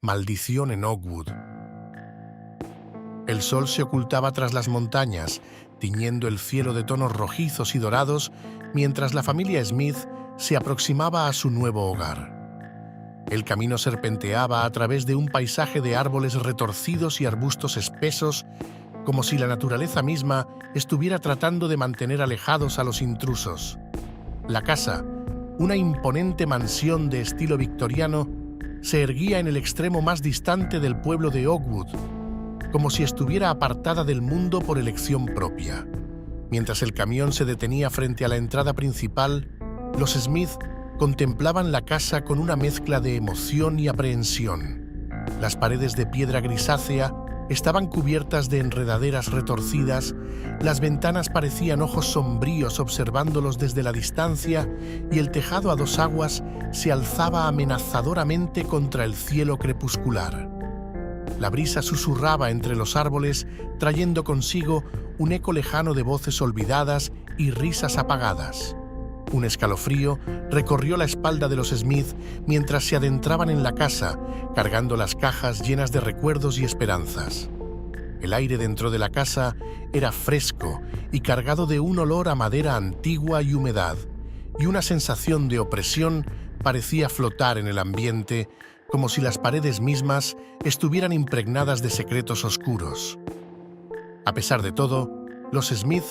Maldición en Oakwood. El sol se ocultaba tras las montañas, tiñendo el cielo de tonos rojizos y dorados, mientras la familia Smith se aproximaba a su nuevo hogar. El camino serpenteaba a través de un paisaje de árboles retorcidos y arbustos espesos, como si la naturaleza misma estuviera tratando de mantener alejados a los intrusos. La casa, una imponente mansión de estilo victoriano, se erguía en el extremo más distante del pueblo de Oakwood, como si estuviera apartada del mundo por elección propia. Mientras el camión se detenía frente a la entrada principal, los Smith contemplaban la casa con una mezcla de emoción y aprehensión. Las paredes de piedra grisácea estaban cubiertas de enredaderas retorcidas, las ventanas parecían ojos sombríos observándolos desde la distancia y el tejado a dos aguas se alzaba amenazadoramente contra el cielo crepuscular. La brisa susurraba entre los árboles, trayendo consigo un eco lejano de voces olvidadas y risas apagadas. Un escalofrío recorrió la espalda de los Smith mientras se adentraban en la casa, cargando las cajas llenas de recuerdos y esperanzas. El aire dentro de la casa era fresco y cargado de un olor a madera antigua y humedad, y una sensación de opresión parecía flotar en el ambiente, como si las paredes mismas estuvieran impregnadas de secretos oscuros. A pesar de todo, los Smith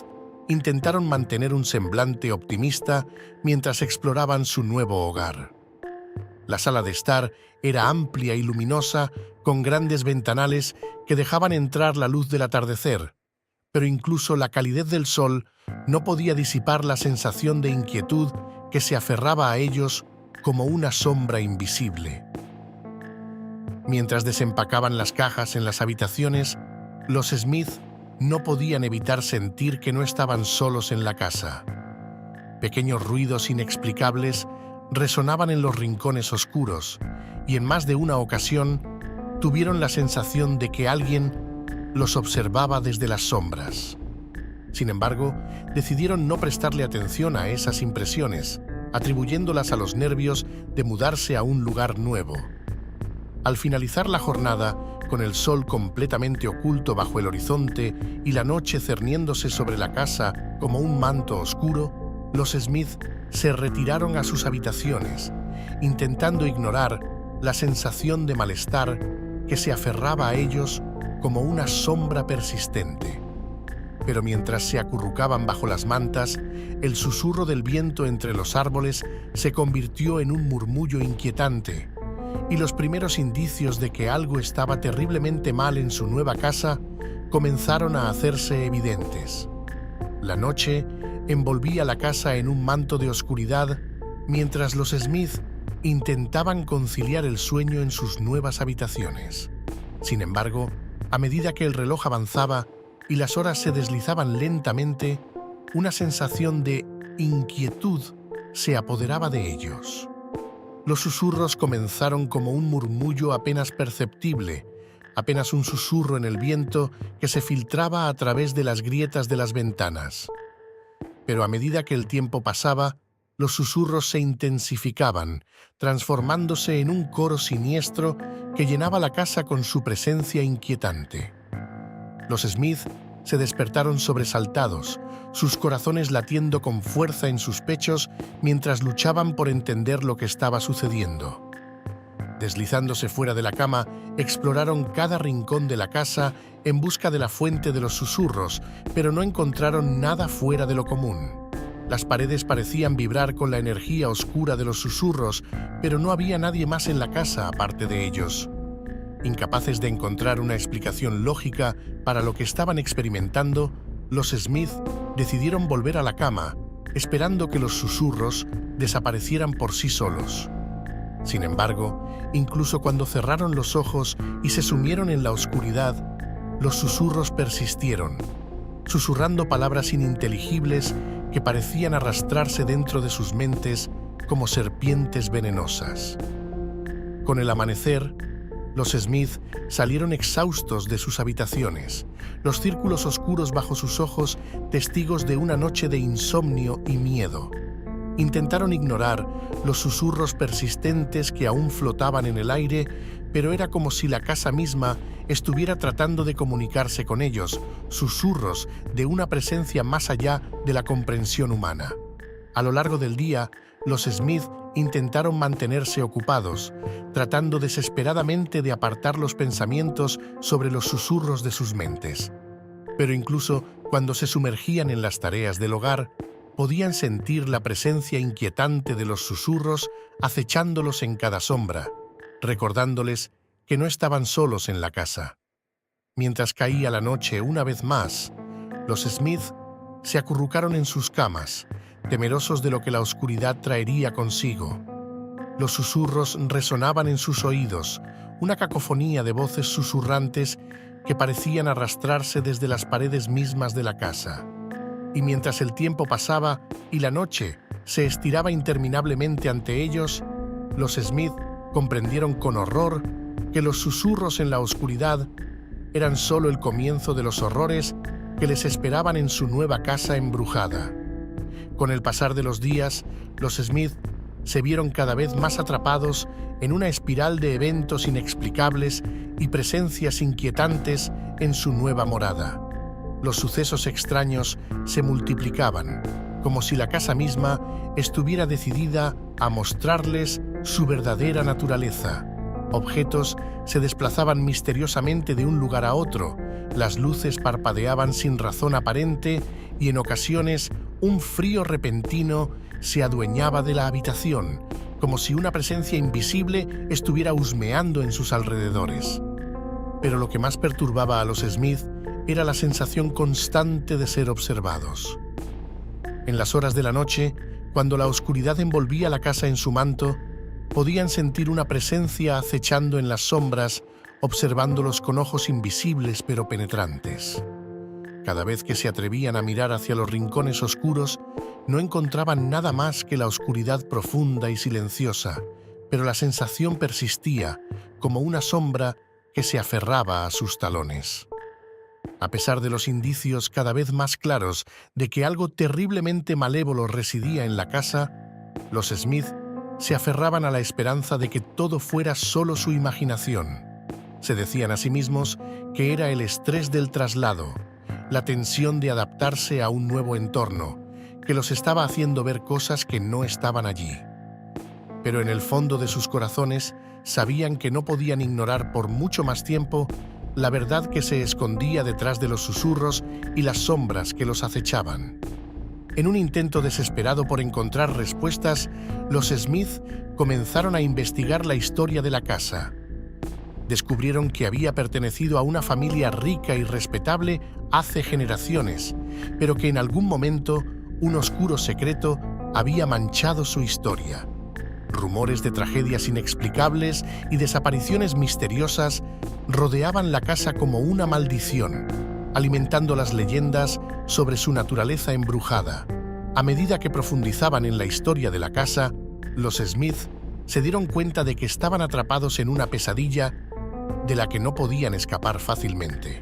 intentaron mantener un semblante optimista mientras exploraban su nuevo hogar. La sala de estar era amplia y luminosa, con grandes ventanales que dejaban entrar la luz del atardecer, pero incluso la calidez del sol no podía disipar la sensación de inquietud que se aferraba a ellos como una sombra invisible. Mientras desempacaban las cajas en las habitaciones, los Smith no podían evitar sentir que no estaban solos en la casa. Pequeños ruidos inexplicables resonaban en los rincones oscuros, y en más de una ocasión tuvieron la sensación de que alguien los observaba desde las sombras. Sin embargo, decidieron no prestarle atención a esas impresiones, atribuyéndolas a los nervios de mudarse a un lugar nuevo. Al finalizar la jornada, con el sol completamente oculto bajo el horizonte y la noche cerniéndose sobre la casa como un manto oscuro, los Smith se retiraron a sus habitaciones, intentando ignorar la sensación de malestar que se aferraba a ellos como una sombra persistente. Pero mientras se acurrucaban bajo las mantas, el susurro del viento entre los árboles se convirtió en un murmullo inquietante, y los primeros indicios de que algo estaba terriblemente mal en su nueva casa comenzaron a hacerse evidentes. La noche envolvía la casa en un manto de oscuridad, mientras los Smith intentaban conciliar el sueño en sus nuevas habitaciones. Sin embargo, a medida que el reloj avanzaba y las horas se deslizaban lentamente, una sensación de inquietud se apoderaba de ellos. Los susurros comenzaron como un murmullo apenas perceptible, apenas un susurro en el viento que se filtraba a través de las grietas de las ventanas. Pero a medida que el tiempo pasaba, los susurros se intensificaban, transformándose en un coro siniestro que llenaba la casa con su presencia inquietante. Los Smith se despertaron sobresaltados, sus corazones latiendo con fuerza en sus pechos mientras luchaban por entender lo que estaba sucediendo. Deslizándose fuera de la cama, exploraron cada rincón de la casa en busca de la fuente de los susurros, pero no encontraron nada fuera de lo común. Las paredes parecían vibrar con la energía oscura de los susurros, pero no había nadie más en la casa aparte de ellos. Incapaces de encontrar una explicación lógica para lo que estaban experimentando, los Smith decidieron volver a la cama, esperando que los susurros desaparecieran por sí solos. Sin embargo, incluso cuando cerraron los ojos y se sumieron en la oscuridad, los susurros persistieron, susurrando palabras ininteligibles que parecían arrastrarse dentro de sus mentes como serpientes venenosas. Con el amanecer, los Smith salieron exhaustos de sus habitaciones, los círculos oscuros bajo sus ojos testigos de una noche de insomnio y miedo. Intentaron ignorar los susurros persistentes que aún flotaban en el aire, pero era como si la casa misma estuviera tratando de comunicarse con ellos, susurros de una presencia más allá de la comprensión humana. A lo largo del día, los Smith intentaron mantenerse ocupados, tratando desesperadamente de apartar los pensamientos sobre los susurros de sus mentes. Pero incluso cuando se sumergían en las tareas del hogar, podían sentir la presencia inquietante de los susurros acechándolos en cada sombra, recordándoles que no estaban solos en la casa. Mientras caía la noche una vez más, los Smith se acurrucaron en sus camas, temerosos de lo que la oscuridad traería consigo. Los susurros resonaban en sus oídos, una cacofonía de voces susurrantes que parecían arrastrarse desde las paredes mismas de la casa. Y mientras el tiempo pasaba y la noche se estiraba interminablemente ante ellos, los Smith comprendieron con horror que los susurros en la oscuridad eran solo el comienzo de los horrores que les esperaban en su nueva casa embrujada. Con el pasar de los días, los Smith se vieron cada vez más atrapados en una espiral de eventos inexplicables y presencias inquietantes en su nueva morada. Los sucesos extraños se multiplicaban, como si la casa misma estuviera decidida a mostrarles su verdadera naturaleza. Objetos se desplazaban misteriosamente de un lugar a otro, las luces parpadeaban sin razón aparente y en ocasiones un frío repentino se adueñaba de la habitación, como si una presencia invisible estuviera husmeando en sus alrededores. Pero lo que más perturbaba a los Smith era la sensación constante de ser observados. En las horas de la noche, cuando la oscuridad envolvía la casa en su manto, podían sentir una presencia acechando en las sombras, observándolos con ojos invisibles pero penetrantes. Cada vez que se atrevían a mirar hacia los rincones oscuros, no encontraban nada más que la oscuridad profunda y silenciosa, pero la sensación persistía, como una sombra que se aferraba a sus talones. A pesar de los indicios cada vez más claros de que algo terriblemente malévolo residía en la casa, los Smith se aferraban a la esperanza de que todo fuera solo su imaginación. Se decían a sí mismos que era el estrés del traslado, la tensión de adaptarse a un nuevo entorno, que los estaba haciendo ver cosas que no estaban allí. Pero en el fondo de sus corazones sabían que no podían ignorar por mucho más tiempo la verdad que se escondía detrás de los susurros y las sombras que los acechaban. En un intento desesperado por encontrar respuestas, los Smith comenzaron a investigar la historia de la casa. Descubrieron que había pertenecido a una familia rica y respetable hace generaciones, pero que en algún momento un oscuro secreto había manchado su historia. Rumores de tragedias inexplicables y desapariciones misteriosas rodeaban la casa como una maldición, alimentando las leyendas sobre su naturaleza embrujada. A medida que profundizaban en la historia de la casa, los Smith se dieron cuenta de que estaban atrapados en una pesadilla de la que no podían escapar fácilmente.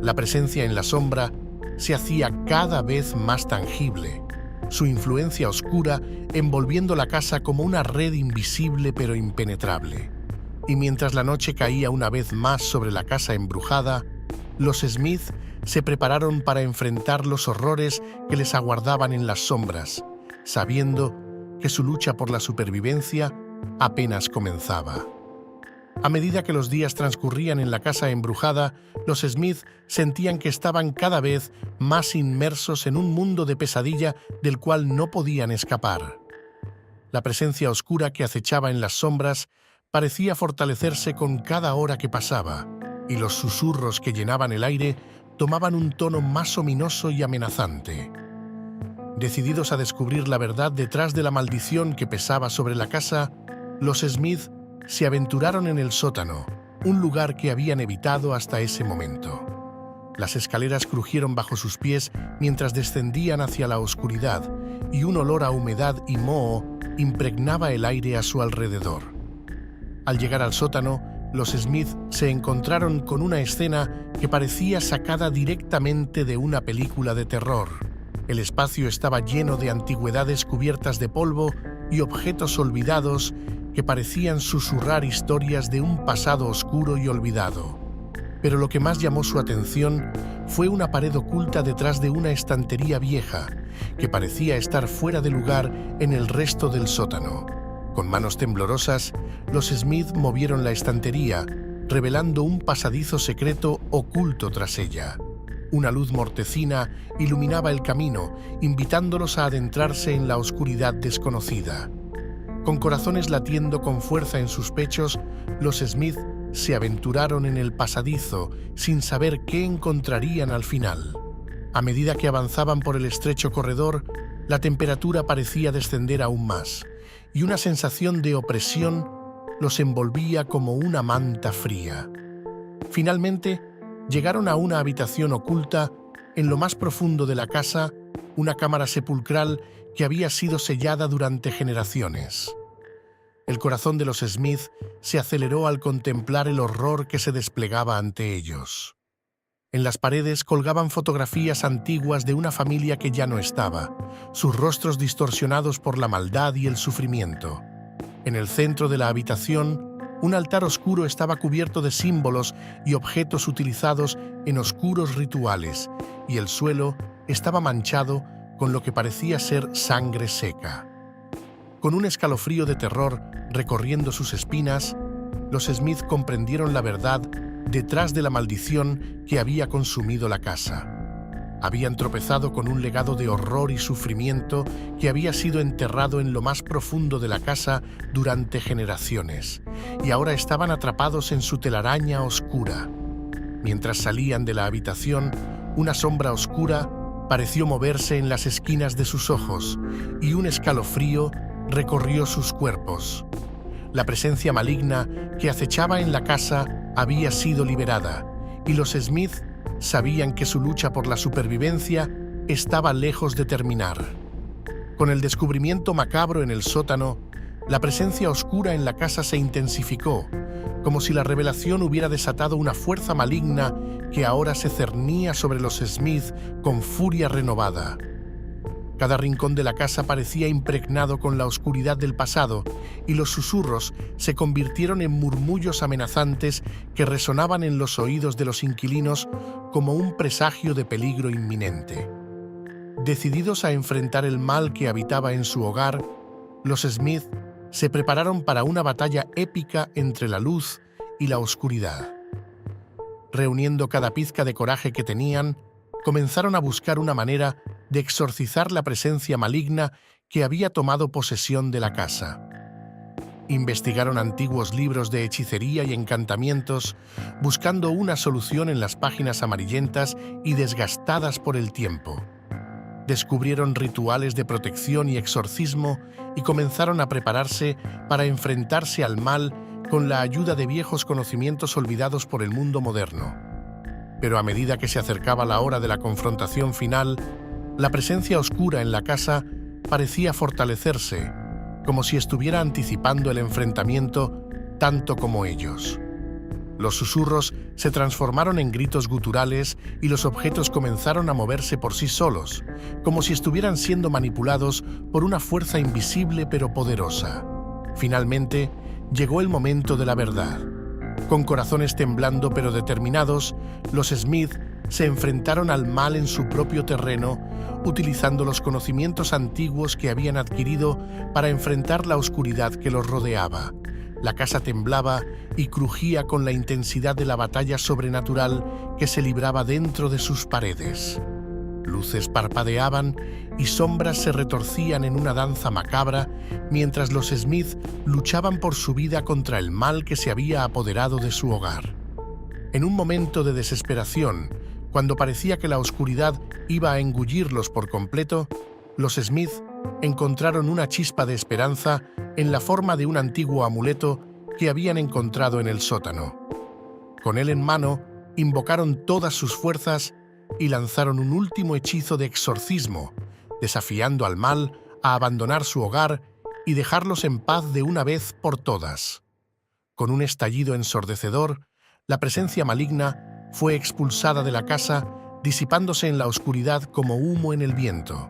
La presencia en la sombra se hacía cada vez más tangible, su influencia oscura envolviendo la casa como una red invisible pero impenetrable. Y mientras la noche caía una vez más sobre la casa embrujada, los Smith se prepararon para enfrentar los horrores que les aguardaban en las sombras, sabiendo que su lucha por la supervivencia apenas comenzaba. A medida que los días transcurrían en la casa embrujada, los Smith sentían que estaban cada vez más inmersos en un mundo de pesadilla del cual no podían escapar. La presencia oscura que acechaba en las sombras parecía fortalecerse con cada hora que pasaba, y los susurros que llenaban el aire tomaban un tono más ominoso y amenazante. Decididos a descubrir la verdad detrás de la maldición que pesaba sobre la casa, los Smith se aventuraron en el sótano, un lugar que habían evitado hasta ese momento. Las escaleras crujieron bajo sus pies mientras descendían hacia la oscuridad, y un olor a humedad y moho impregnaba el aire a su alrededor. Al llegar al sótano, los Smith se encontraron con una escena que parecía sacada directamente de una película de terror. El espacio estaba lleno de antigüedades cubiertas de polvo y objetos olvidados que parecían susurrar historias de un pasado oscuro y olvidado. Pero lo que más llamó su atención fue una pared oculta detrás de una estantería vieja, que parecía estar fuera de lugar en el resto del sótano. Con manos temblorosas, los Smith movieron la estantería, revelando un pasadizo secreto oculto tras ella. Una luz mortecina iluminaba el camino, invitándolos a adentrarse en la oscuridad desconocida. Con corazones latiendo con fuerza en sus pechos, los Smith se aventuraron en el pasadizo sin saber qué encontrarían al final. A medida que avanzaban por el estrecho corredor, la temperatura parecía descender aún más, y una sensación de opresión los envolvía como una manta fría. Finalmente, llegaron a una habitación oculta en lo más profundo de la casa, una cámara sepulcral que había sido sellada durante generaciones. El corazón de los Smith se aceleró al contemplar el horror que se desplegaba ante ellos. En las paredes colgaban fotografías antiguas de una familia que ya no estaba, sus rostros distorsionados por la maldad y el sufrimiento. En el centro de la habitación, un altar oscuro estaba cubierto de símbolos y objetos utilizados en oscuros rituales, y el suelo estaba manchado con lo que parecía ser sangre seca. Con un escalofrío de terror recorriendo sus espinas, los Smith comprendieron la verdad detrás de la maldición que había consumido la casa. Habían tropezado con un legado de horror y sufrimiento que había sido enterrado en lo más profundo de la casa durante generaciones, y ahora estaban atrapados en su telaraña oscura. Mientras salían de la habitación, una sombra oscura pareció moverse en las esquinas de sus ojos, y un escalofrío recorrió sus cuerpos. La presencia maligna que acechaba en la casa había sido liberada, y los Smith sabían que su lucha por la supervivencia estaba lejos de terminar. Con el descubrimiento macabro en el sótano, la presencia oscura en la casa se intensificó, como si la revelación hubiera desatado una fuerza maligna que ahora se cernía sobre los Smith con furia renovada. Cada rincón de la casa parecía impregnado con la oscuridad del pasado, y los susurros se convirtieron en murmullos amenazantes que resonaban en los oídos de los inquilinos como un presagio de peligro inminente. Decididos a enfrentar el mal que habitaba en su hogar, los Smith se prepararon para una batalla épica entre la luz y la oscuridad. Reuniendo cada pizca de coraje que tenían, comenzaron a buscar una manera de exorcizar la presencia maligna que había tomado posesión de la casa. Investigaron antiguos libros de hechicería y encantamientos, buscando una solución en las páginas amarillentas y desgastadas por el tiempo. Descubrieron rituales de protección y exorcismo y comenzaron a prepararse para enfrentarse al mal con la ayuda de viejos conocimientos olvidados por el mundo moderno. Pero a medida que se acercaba la hora de la confrontación final, la presencia oscura en la casa parecía fortalecerse, como si estuviera anticipando el enfrentamiento tanto como ellos. Los susurros se transformaron en gritos guturales y los objetos comenzaron a moverse por sí solos, como si estuvieran siendo manipulados por una fuerza invisible pero poderosa. Finalmente, llegó el momento de la verdad. Con corazones temblando pero determinados, los Smith se enfrentaron al mal en su propio terreno, utilizando los conocimientos antiguos que habían adquirido para enfrentar la oscuridad que los rodeaba. La casa temblaba y crujía con la intensidad de la batalla sobrenatural que se libraba dentro de sus paredes. Luces parpadeaban y sombras se retorcían en una danza macabra mientras los Smith luchaban por su vida contra el mal que se había apoderado de su hogar. En un momento de desesperación, cuando parecía que la oscuridad iba a engullirlos por completo, los Smith encontraron una chispa de esperanza en la forma de un antiguo amuleto que habían encontrado en el sótano. Con él en mano, invocaron todas sus fuerzas y lanzaron un último hechizo de exorcismo, desafiando al mal a abandonar su hogar y dejarlos en paz de una vez por todas. Con un estallido ensordecedor, la presencia maligna fue expulsada de la casa, disipándose en la oscuridad como humo en el viento.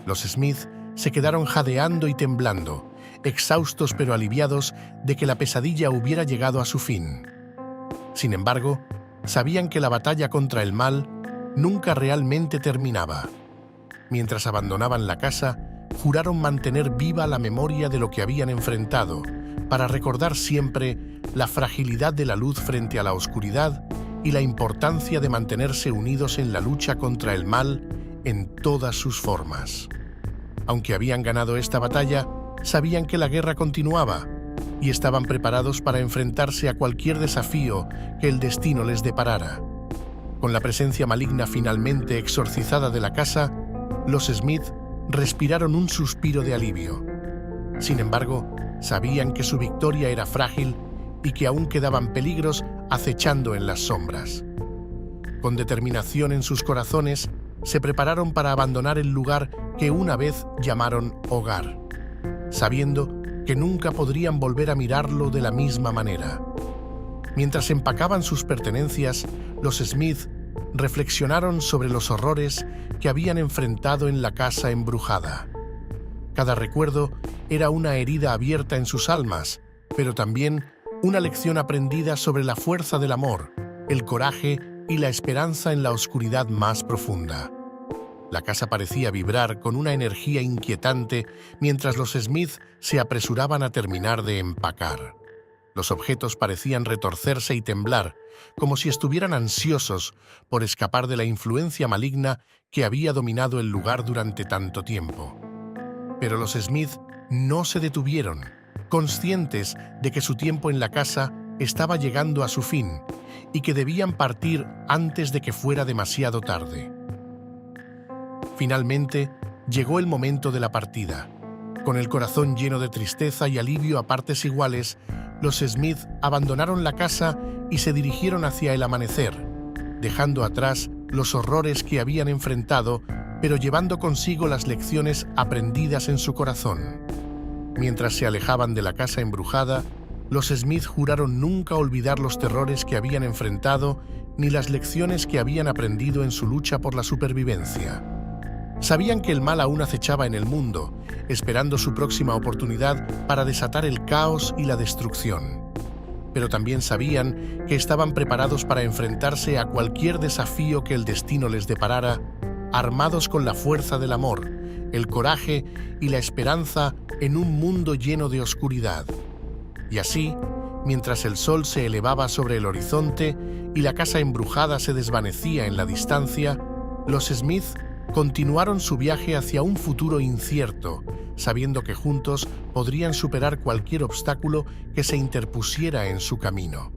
Los Smith se quedaron jadeando y temblando, exhaustos pero aliviados de que la pesadilla hubiera llegado a su fin. Sin embargo, sabían que la batalla contra el mal nunca realmente terminaba. Mientras abandonaban la casa, juraron mantener viva la memoria de lo que habían enfrentado, para recordar siempre la fragilidad de la luz frente a la oscuridad y la importancia de mantenerse unidos en la lucha contra el mal en todas sus formas. Aunque habían ganado esta batalla, sabían que la guerra continuaba y estaban preparados para enfrentarse a cualquier desafío que el destino les deparara. Con la presencia maligna finalmente exorcizada de la casa, los Smith respiraron un suspiro de alivio. Sin embargo, sabían que su victoria era frágil y que aún quedaban peligros acechando en las sombras. Con determinación en sus corazones, se prepararon para abandonar el lugar que una vez llamaron hogar, sabiendo que nunca podrían volver a mirarlo de la misma manera. Mientras empacaban sus pertenencias, los Smith reflexionaron sobre los horrores que habían enfrentado en la casa embrujada. Cada recuerdo era una herida abierta en sus almas, pero también una lección aprendida sobre la fuerza del amor, el coraje y la esperanza en la oscuridad más profunda. La casa parecía vibrar con una energía inquietante mientras los Smith se apresuraban a terminar de empacar. Los objetos parecían retorcerse y temblar, como si estuvieran ansiosos por escapar de la influencia maligna que había dominado el lugar durante tanto tiempo. Pero los Smith no se detuvieron, conscientes de que su tiempo en la casa estaba llegando a su fin y que debían partir antes de que fuera demasiado tarde. Finalmente, llegó el momento de la partida. Con el corazón lleno de tristeza y alivio a partes iguales, los Smith abandonaron la casa y se dirigieron hacia el amanecer, dejando atrás los horrores que habían enfrentado, pero llevando consigo las lecciones aprendidas en su corazón. Mientras se alejaban de la casa embrujada, los Smith juraron nunca olvidar los terrores que habían enfrentado ni las lecciones que habían aprendido en su lucha por la supervivencia. Sabían que el mal aún acechaba en el mundo, esperando su próxima oportunidad para desatar el caos y la destrucción. Pero también sabían que estaban preparados para enfrentarse a cualquier desafío que el destino les deparara, armados con la fuerza del amor, el coraje y la esperanza en un mundo lleno de oscuridad. Y así, mientras el sol se elevaba sobre el horizonte y la casa embrujada se desvanecía en la distancia, los Smith continuaron su viaje hacia un futuro incierto, sabiendo que juntos podrían superar cualquier obstáculo que se interpusiera en su camino.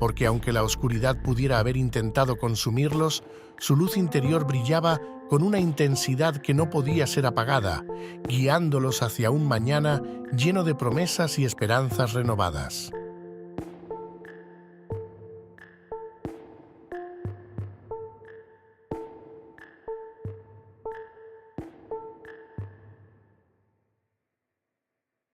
Porque aunque la oscuridad pudiera haber intentado consumirlos, su luz interior brillaba con una intensidad que no podía ser apagada, guiándolos hacia un mañana lleno de promesas y esperanzas renovadas.